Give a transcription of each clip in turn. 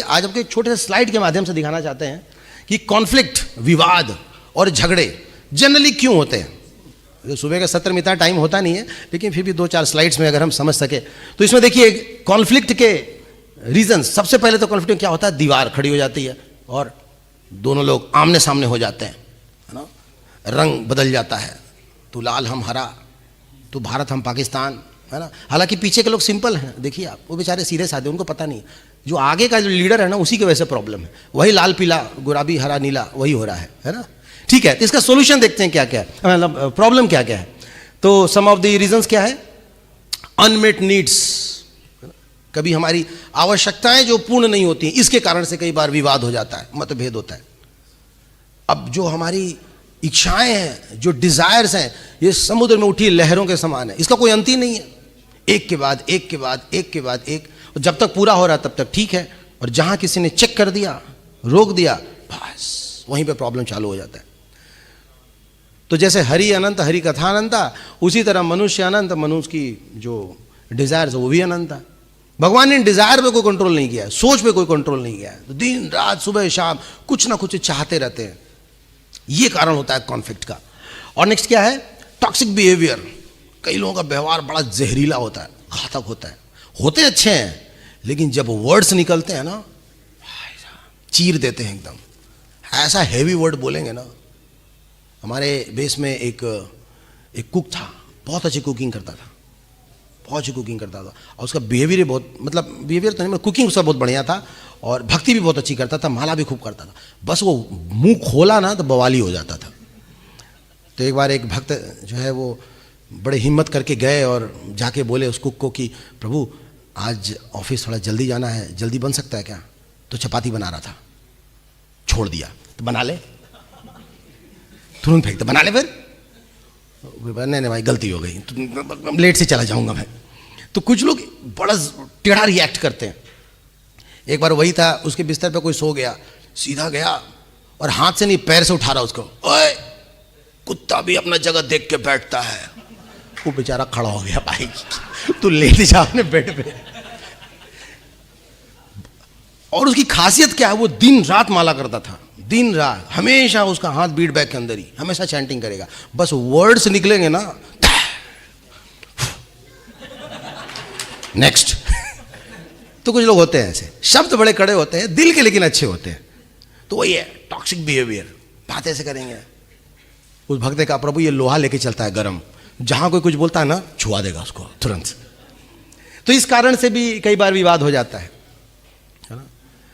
आज आपको एक छोटे से स्लाइड के माध्यम से दिखाना चाहते हैं कि कॉन्फ्लिक्ट, विवाद और झगड़े जनरली क्यों होते हैं। सुबह का सत्र में इतना टाइम होता नहीं है, लेकिन फिर भी 2-4 स्लाइड्स में अगर हम समझ सके तो इसमें देखिए कॉन्फ्लिक्ट के रीजन। सबसे पहले तो कॉन्फ्लिक्ट में क्या होता है, दीवार खड़ी हो जाती है और दोनों लोग आमने सामने हो जाते हैं, है ना। रंग बदल जाता है, तू लाल हम हरा, तू भारत हम पाकिस्तान, है ना। हालांकि पीछे के लोग सिंपल हैं, देखिए आप, वो बेचारे सीधे साधे, उनको पता नहीं। जो आगे का जो लीडर है ना, उसी की वजह से प्रॉब्लम है। वही लाल पीला गुलाबी हरा नीला वही हो रहा है ना। ठीक है, तो इसका सोल्यूशन देखते हैं क्या क्या है, मतलब प्रॉब्लम क्या क्या है। तो सम ऑफ द रीजंस क्या है, अनमेट नीड्स, कभी हमारी आवश्यकताएं जो पूर्ण नहीं होती हैं, इसके कारण से कई बार विवाद हो जाता है, मतभेद होता है। अब जो हमारी इच्छाएं हैं, जो डिजायर्स हैं, ये समुद्र में उठी लहरों के समान है, इसका कोई अंत ही नहीं है, एक के बाद एक के बाद एक के बाद एक, और जब तक पूरा हो रहा तब तक ठीक है, और जहां किसी ने चेक कर दिया, रोक दिया, बस वहीं पे प्रॉब्लम चालू हो जाता है। तो जैसे हरि अनंत हरि कथा अनंता, उसी तरह मनुष्य अनंत, मनुष्य की जो डिजायर्स है वो भी अनंत है। भगवान ने डिजायर पे कोई कंट्रोल नहीं किया है, सोच पे कोई कंट्रोल नहीं किया है, तो दिन रात सुबह शाम कुछ ना कुछ चाहते रहते हैं। ये कारण होता है कॉन्फ्लिक्ट का। और नेक्स्ट क्या है, टॉक्सिक बिहेवियर। कई लोगों का व्यवहार बड़ा जहरीला होता है, घातक होता है। होते अच्छे हैं, लेकिन जब वर्ड्स निकलते हैं ना, चीर देते हैं एकदम। ऐसा हैवी वर्ड बोलेंगे ना। हमारे बेस में एक कुक था, बहुत अच्छी कुकिंग करता था, बहुत अच्छी कुकिंग करता था, और उसका बिहेवियर बहुत, मतलब बिहेवियर तो नहीं, मतलब कुकिंग उसका बहुत बढ़िया था, और भक्ति भी बहुत अच्छी करता था, माला भी खूब करता था। बस वो मुंह खोला ना तो बवाली हो जाता था। तो एक बार एक भक्त जो है वो बड़े हिम्मत करके गए और जाके बोले उस कुक को कि प्रभु आज ऑफिस थोड़ा जल्दी जाना है, जल्दी बन सकता है क्या। तो चपाती बना रहा था, छोड़ दिया, तो बना ले, तुरंत फेंक दे, बना ले। फिर नहीं भाई गलती हो गई, तो लेट से चला जाऊंगा मैं। तो कुछ लोग बड़ा टेढ़ा रिएक्ट करते हैं। एक बार वही था, उसके बिस्तर पे कोई सो गया, सीधा गया और हाथ से नहीं पैर से उठा रहा उसको, ओए कुत्ता भी अपना जगह देख के बैठता है। वो बेचारा खड़ा हो गया, भाई तू लेट जा अपने बेड पे। और उसकी खासियत क्या है, वो दिन रात माला करता था, दिन रात, हमेशा उसका हाथ बीट बैग के अंदर ही, हमेशा चैंटिंग करेगा। बस वर्ड्स निकलेंगे ना, नेक्स्ट। तो कुछ लोग होते हैं ऐसे, शब्द बड़े कड़े होते हैं, दिल के लेकिन अच्छे होते हैं। तो वही है टॉक्सिक बिहेवियर, बात ऐसे करेंगे। उस भक्त का प्रभु ये लोहा लेके चलता है गरम, जहां कोई कुछ बोलता है ना छुआ देगा उसको तुरंत। तो इस कारण से भी कई बार विवाद हो जाता है ना।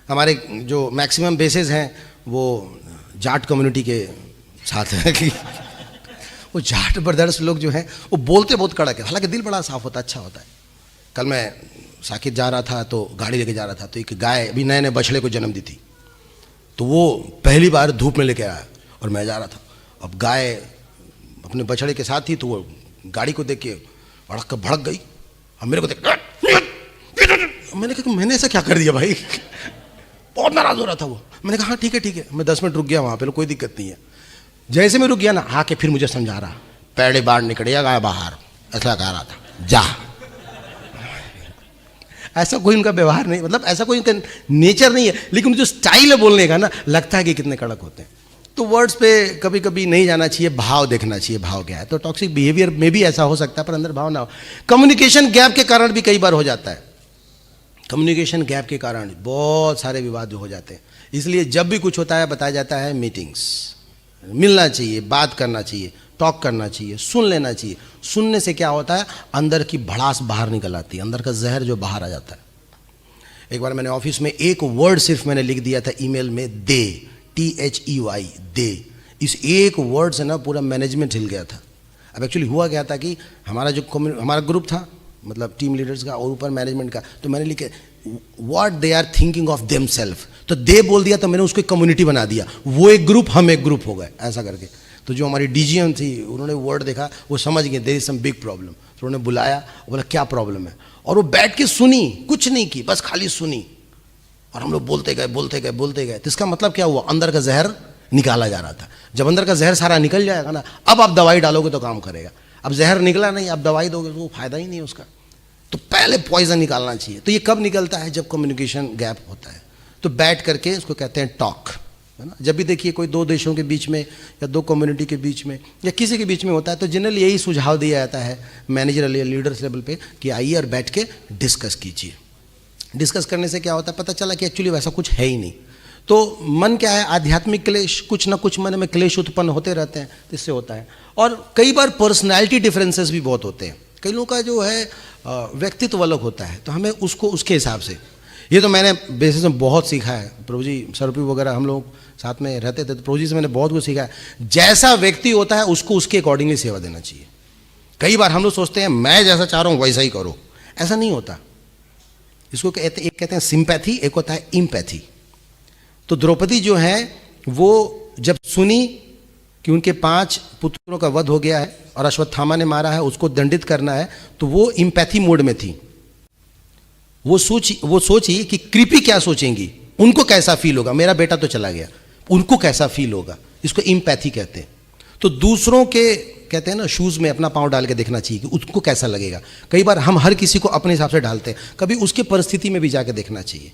हमारे जो मैक्सिमम बेसेस हैं वो जाट कम्युनिटी के साथ है कि वो जाट ब्रदर्स लोग जो हैं वो बोलते बहुत कड़क है, हालांकि दिल बड़ा साफ होता है, अच्छा होता है। कल मैं साकिब जा रहा था, तो गाड़ी लेके जा रहा था, तो एक गाय अभी नए नए बछड़े को जन्म दी थी, तो वो पहली बार धूप में लेके आया और मैं जा रहा था। अब गाय अपने बछड़े के साथ थी, तो वो गाड़ी को देख के अड़क कर भड़क गई, अब मेरे को देख, मैंने कहा मैंने ऐसा क्या कर दिया भाई। बहुत नाराज हो रहा था वो। मैंने कहा हाँ ठीक है, मैं 10 मिनट रुक गया वहाँ पे, कोई दिक्कत नहीं है। जैसे मैं रुक गया ना, आके फिर मुझे समझा रहा, पैड़े बाहर निकलेगा गाय बाहर, ऐसा कह रहा था, जा। ऐसा कोई उनका व्यवहार नहीं, मतलब ऐसा कोई उनका नेचर नहीं है, लेकिन जो स्टाइल है बोलने का ना, लगता है कि कितने कड़क होते हैं। तो वर्ड्स पे कभी कभी नहीं जाना चाहिए, भाव देखना चाहिए, भाव क्या है। तो टॉक्सिक बिहेवियर में भी ऐसा हो सकता है, पर अंदर भाव ना हो। कम्युनिकेशन गैप के कारण भी कई बार हो जाता है। कम्युनिकेशन गैप के कारण बहुत सारे विवाद हो जाते हैं। इसलिए जब भी कुछ होता है बताया जाता है मीटिंग्स, मिलना चाहिए, बात करना चाहिए, टॉक करना चाहिए, सुन लेना चाहिए। सुनने से क्या होता है, अंदर की भड़ास बाहर निकल आती है, अंदर का जहर जो बाहर आ जाता है। एक बार मैंने ऑफिस में एक वर्ड सिर्फ मैंने लिख दिया था ईमेल में, दे, THEY, दे। इस एक वर्ड से ना पूरा मैनेजमेंट हिल गया था। अब एक्चुअली हुआ क्या था कि हमारा ग्रुप था, मतलब टीम लीडर्स का और ऊपर मैनेजमेंट का, तो मैंने लिखे what they are thinking of them self, तो दे बोल दिया, तो मैंने उसको कम्युनिटी बना दिया, वो एक ग्रुप हम एक ग्रुप हो गए, ऐसा करके। तो जो हमारी DGM थी, उन्होंने वर्ड देखा, वो समझ गए there is some big problem. तो उन्होंने बुलाया, बोला क्या प्रॉब्लम है, और वो बैठ के सुनी, कुछ नहीं की, बस खाली सुनी। और हम लोग बोलते गए। तो इसका मतलब क्या हुआ, अंदर का जहर निकाला जा रहा था। जब अंदर का जहर सारा निकल जाएगा ना, अब आप दवाई डालोगे तो काम करेगा। अब जहर निकला नहीं, अब दवाई दोगे तो फायदा ही नहीं है उसका। तो पहले पॉइजन निकालना चाहिए। तो ये कब निकलता है, जब कम्युनिकेशन गैप होता है। तो बैठ करके इसको कहते हैं टॉक, है ना। जब भी देखिए कोई दो देशों के बीच में या दो कम्युनिटी के बीच में या किसी के बीच में होता है तो जनरली यही सुझाव दिया जाता है मैनेजर या लीडर्स लेवल पे कि आइए और बैठ के डिस्कस कीजिए। डिस्कस करने से क्या होता है, पता चला कि एक्चुअली वैसा कुछ है ही नहीं। तो मन क्या है, आध्यात्मिक क्लेश, कुछ ना कुछ मन में क्लेश उत्पन्न होते रहते हैं, तो इससे होता है। और कई बार पर्सनैलिटी डिफरेंसेस भी बहुत होते हैं। कई लोगों का जो है व्यक्तित्व अलग होता है, तो हमें उसको उसके हिसाब से, ये तो मैंने बेसिस में बहुत सीखा है। प्रभु जी सरपी वगैरह हम लोग साथ में रहते थे, तो प्रभु जी से मैंने बहुत कुछ सीखा है। जैसा व्यक्ति होता है उसको उसके अकॉर्डिंगली सेवा देना चाहिए। कई बार हम लोग सोचते हैं मैं जैसा चाह रहा हूँ वैसा ही करो, ऐसा नहीं होता। इसको एक कहते हैं सिंपैथी, एक होता है इम्पैथी। तो द्रौपदी जो है वो जब सुनी कि उनके 5 पुत्रों का वध हो गया है और अश्वत्थामा ने मारा है, उसको दंडित करना है, तो वो इम्पैथी मोड में थी। वो सोची कि कृपी क्या सोचेंगी, उनको कैसा फील होगा, मेरा बेटा तो चला गया, उनको कैसा फील होगा, इसको इम्पैथी कहते हैं। तो दूसरों के कहते हैं ना शूज़ में अपना पाँव डाल के देखना चाहिए कि उसको कैसा लगेगा। कई बार हम हर किसी को अपने हिसाब से डालते हैं, कभी उसके परिस्थिति में भी जाके देखना चाहिए।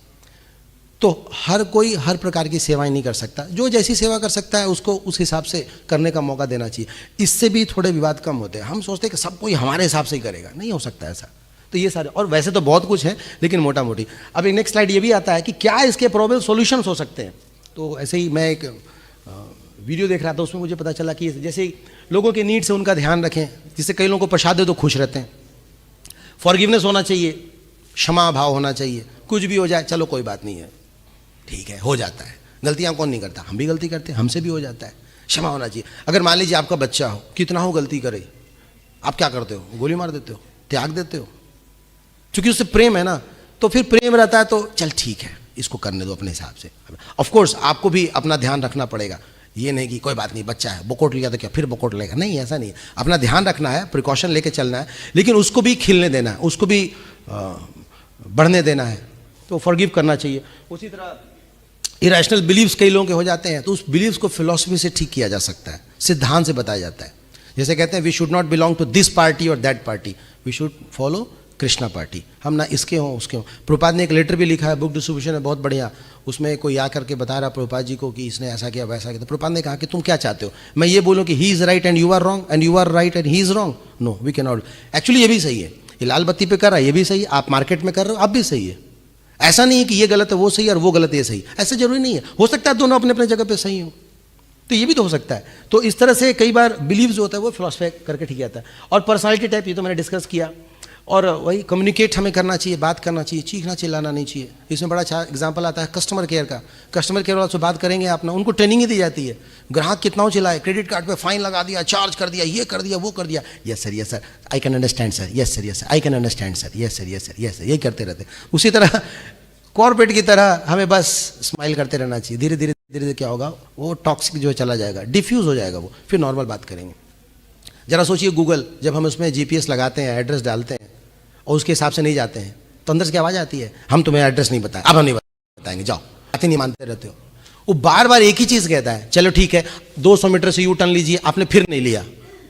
तो हर कोई हर प्रकार की सेवाएं नहीं कर सकता, जो जैसी सेवा कर सकता है उसको उस हिसाब से करने का मौका देना चाहिए। इससे भी थोड़े विवाद कम होते हैं। हम सोचते हैं कि सब कोई हमारे हिसाब से ही करेगा, नहीं हो सकता ऐसा। तो ये सारे, और वैसे तो बहुत कुछ है लेकिन मोटा मोटी। अब एक नेक्स्ट स्लाइड ये भी आता है कि क्या इसके प्रोबेबल सॉल्यूशंस हो सकते हैं। तो ऐसे ही मैं एक वीडियो देख रहा था, उसमें मुझे पता चला कि जैसे लोगों के नीड से उनका ध्यान रखें, जिससे कई लोगों को प्रसाद दे तो खुश रहते हैं। फॉरगिवनेस होना चाहिए, क्षमा भाव होना चाहिए, कुछ भी हो जाए चलो कोई बात नहीं है, ठीक है, हो जाता है। गलतियां कौन नहीं करता, हम भी गलती करते हैं, हमसे भी हो जाता है। क्षमा होना चाहिए। अगर मान लीजिए आपका बच्चा हो, कितना हो गलती करे, आप क्या करते हो, गोली मार देते हो, त्याग देते हो, क्योंकि उससे प्रेम है ना। तो फिर प्रेम रहता है तो चल ठीक है, इसको करने दो अपने हिसाब से। ऑफ कोर्स आपको भी अपना ध्यान रखना पड़ेगा, ये नहीं कि कोई बात नहीं बच्चा है बकोट लिया तो क्या फिर बकोट लेगा, नहीं, ऐसा नहीं है। अपना ध्यान रखना है, प्रिकॉशन लेके चलना है, लेकिन उसको भी खिलने देना है, उसको भी बढ़ने देना है। तो फॉरगिव करना चाहिए। उसी तरह इरेशनल बिलीव्स कई लोगों के हो जाते हैं, तो उस बिलीव्स को फिलॉसफी से ठीक किया जा सकता है, सिद्धांत से बताया जाता है। जैसे कहते हैं we should not belong to this party और that party, we should follow Krishna party. हम ना इसके हों उसके हों। प्रभुपाद ने एक लेटर भी लिखा है, बुक डिस्ट्रीब्यूशन है बहुत बढ़िया। उसमें कोई आ करके बता रहा प्रभुपाद जी को कि इसने ऐसा किया वैसा किया। तो प्रभुपाद ने कहा कि तुम क्या चाहते हो, मैं ये बोलूँ कि he is right and you are wrong and you are right and he is wrong, no we can not. Actually ये भी सही है, ये लाल बत्ती पे कर रहा है ये भी सही है, आप मार्केट में कर रहे हो आप भी सही है। ऐसा नहीं है कि ये गलत है वो सही है और वो गलत है ये सही, ऐसा जरूरी नहीं है। हो सकता है दोनों अपने अपने जगह पे सही हो, तो ये भी तो हो सकता है। तो इस तरह से कई बार बिलीव जो होता है वो फिलॉसफी करके ठीक आता है। और पर्सनालिटी टाइप ये तो मैंने डिस्कस किया। और वही कम्युनिकेट हमें करना चाहिए, बात करना चाहिए, चीखना चिल्लाना नहीं चाहिए। इसमें बड़ा अच्छा एग्जांपल आता है कस्टमर केयर का। कस्टमर केयर वालों से बात करेंगे आप ना, उनको ट्रेनिंग ही दी जाती है। ग्राहक कितना चिल्लाए, क्रेडिट कार्ड पे फाइन लगा दिया, चार्ज कर दिया, ये कर दिया वो कर दिया, yes sir I can understand sir, yes sir I can understand sir, yes sir यही करते रहते। उसी तरह कॉर्पोरेट की तरह हमें बस स्माइल करते रहना चाहिए। धीरे धीरे धीरे धीरे क्या होगा, वो टॉक्सिक जो चला जाएगा, डिफ्यूज हो जाएगा वो, फिर नॉर्मल बात करेंगे। जरा सोचिए गूगल, जब हम उसमें GPS लगाते हैं, एड्रेस डालते हैं और उसके हिसाब से नहीं जाते हैं तो अंदर से क्या आवाज़ आती है, हम तुम्हें एड्रेस नहीं बताएं, अब हम नहीं बताएंगे, जाओ। बातें नहीं मानते रहते हो। वो बार बार एक ही चीज़ कहता है, चलो ठीक है 200 मीटर से यू टर्न लीजिए, आपने फिर नहीं लिया,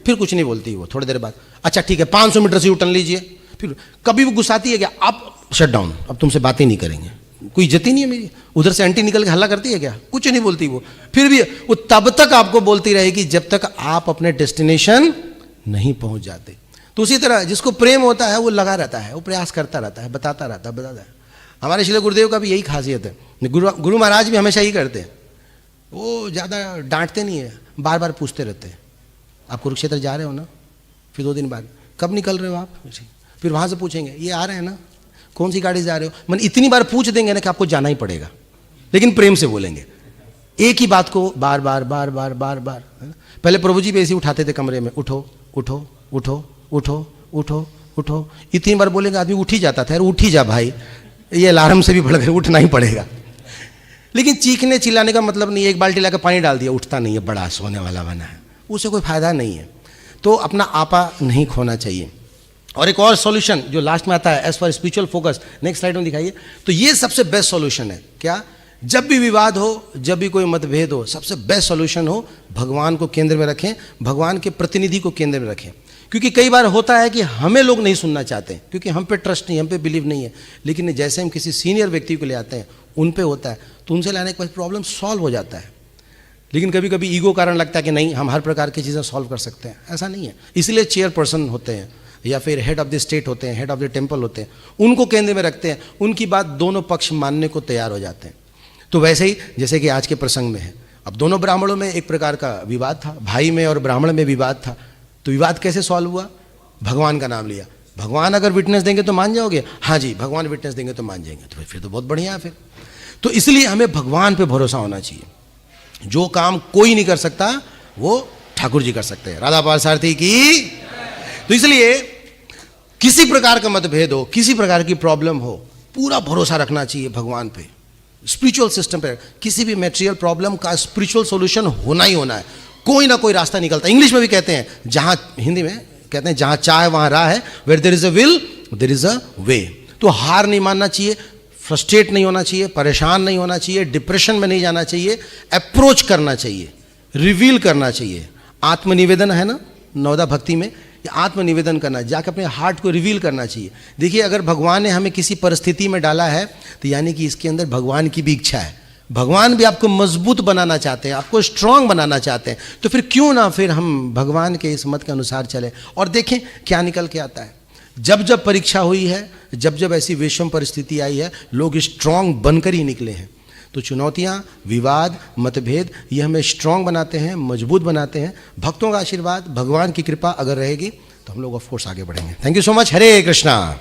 फिर कुछ नहीं बोलती वो। थोड़ी देर बाद अच्छा ठीक है 500 मीटर से यू टर्न लीजिए, फिर कभी वो गुस्साती है क्या, आप शट डाउन, अब तुमसे बातें नहीं करेंगे, कोई इज्जत ही नहीं है मेरी। उधर से आंटी निकल के हल्ला करती है क्या, कुछ नहीं बोलती वो, फिर भी वो तब तक आपको बोलती रहेगी जब तक आप अपने डेस्टिनेशन नहीं पहुंच जाते। तो उसी तरह जिसको प्रेम होता है वो लगा रहता है, वो प्रयास करता रहता है, बताता है। हमारे श्री गुरुदेव का भी यही खासियत है। गुरु महाराज भी हमेशा यही करते हैं, वो ज़्यादा डांटते नहीं है, बार बार पूछते रहते हैं। आप कुरुक्षेत्र जा रहे हो ना, फिर 2 दिन बाद कब निकल रहे हो आप, फिर वहाँ से पूछेंगे ये आ रहे हैं ना, कौन सी गाड़ी जा रहे हो। मैंने इतनी बार पूछ देंगे ना कि आपको जाना ही पड़ेगा, लेकिन प्रेम से बोलेंगे एक ही बात को बार बार बार बार बार बार। पहले प्रभु जी भी ऐसे उठाते थे कमरे में, उठो उठो उठो उठो उठो उठो, इतनी बार बोलेंगे आदमी उठ ही जाता था। उठ ही जा भाई, ये अलार्म से भी बढ़ गए, उठना ही पड़ेगा। लेकिन चीखने चिल्लाने का मतलब नहीं है, एक बाल्टी लाकर पानी डाल दिया उठता नहीं है, बड़ा सोने वाला बना है, उससे कोई फायदा नहीं है। तो अपना आपा नहीं खोना चाहिए। और एक और सॉल्यूशन जो लास्ट में आता है, as for spiritual focus, next slide में दिखाइए। तो ये सबसे बेस्ट सॉल्यूशन है क्या, जब भी विवाद हो, जब भी कोई मतभेद हो, सबसे बेस्ट सॉल्यूशन हो भगवान को केंद्र में रखें, भगवान के प्रतिनिधि को केंद्र में रखें। क्योंकि कई बार होता है कि हमें लोग नहीं सुनना चाहते, क्योंकि हम पे ट्रस्ट नहीं, हम पे बिलीव नहीं है। लेकिन जैसे हम किसी सीनियर व्यक्ति को ले आते हैं, उन पे होता है, तो उनसे लाने के बाद प्रॉब्लम सॉल्व हो जाता है। लेकिन कभी कभी ईगो कारण लगता है कि नहीं हम हर प्रकार की चीज़ें सॉल्व कर सकते हैं, ऐसा नहीं है। इसलिए चेयरपर्सन होते हैं या फिर हेड ऑफ द स्टेट होते हैं, हेड ऑफ द टेम्पल होते हैं, उनको केंद्र में रखते हैं, उनकी बात दोनों पक्ष मानने को तैयार हो जाते हैं। तो वैसे ही जैसे कि आज के प्रसंग में है, अब दोनों ब्राह्मणों में एक प्रकार का विवाद था, भाई में और ब्राह्मण में विवाद था, तो विवाद कैसे सॉल्व हुआ? भगवान का नाम लिया, भगवान अगर विटनेस देंगे तो मान जाओगे? हाँ जी, भगवान विटनेस देंगे तो मान जाएंगे। तो फिर तो बहुत बढ़िया है फिर। तो इसलिए हमें भगवान पे भरोसा होना चाहिए। जो काम कोई नहीं कर सकता वो ठाकुर जी कर सकते हैं। राधा पार्थसारथी की। तो इसलिए किसी प्रकार का मतभेद हो, किसी प्रकार की प्रॉब्लम हो, पूरा भरोसा रखना चाहिए भगवान पे, स्पिरिचुअल सिस्टम पे। किसी भी मेटेरियल प्रॉब्लम का स्पिरिचुअल सॉल्यूशन होना ही होना है, कोई ना कोई रास्ता निकलता है। इंग्लिश में भी कहते हैं, जहां हिंदी में कहते हैं जहां चाह वहां राह है, where there is a will there is a way. तो हार नहीं मानना चाहिए, फ्रस्ट्रेट नहीं होना चाहिए, परेशान नहीं होना चाहिए, डिप्रेशन में नहीं जाना चाहिए, अप्रोच करना चाहिए, रिवील करना चाहिए। आत्मनिवेदन है ना नवदा भक्ति में, ये आत्मनिवेदन करना, जाकर अपने हार्ट को रिवील करना चाहिए। देखिए अगर भगवान ने हमें किसी परिस्थिति में डाला है तो यानी कि इसके अंदर भगवान की भी इच्छा है। भगवान भी आपको मजबूत बनाना चाहते हैं, आपको स्ट्रांग बनाना चाहते हैं। तो फिर क्यों ना फिर हम भगवान के इस मत के अनुसार चलें और देखें क्या निकल के आता है। जब जब परीक्षा हुई है, जब जब ऐसी विषम परिस्थिति आई है, लोग स्ट्रांग बनकर ही निकले हैं। तो चुनौतियाँ, विवाद, मतभेद ये हमें स्ट्रांग बनाते हैं, मजबूत बनाते हैं। भक्तों का आशीर्वाद, भगवान की कृपा अगर रहेगी तो हम लोग ऑफ कोर्स आगे बढ़ेंगे। Thank you so much. Hare Krishna.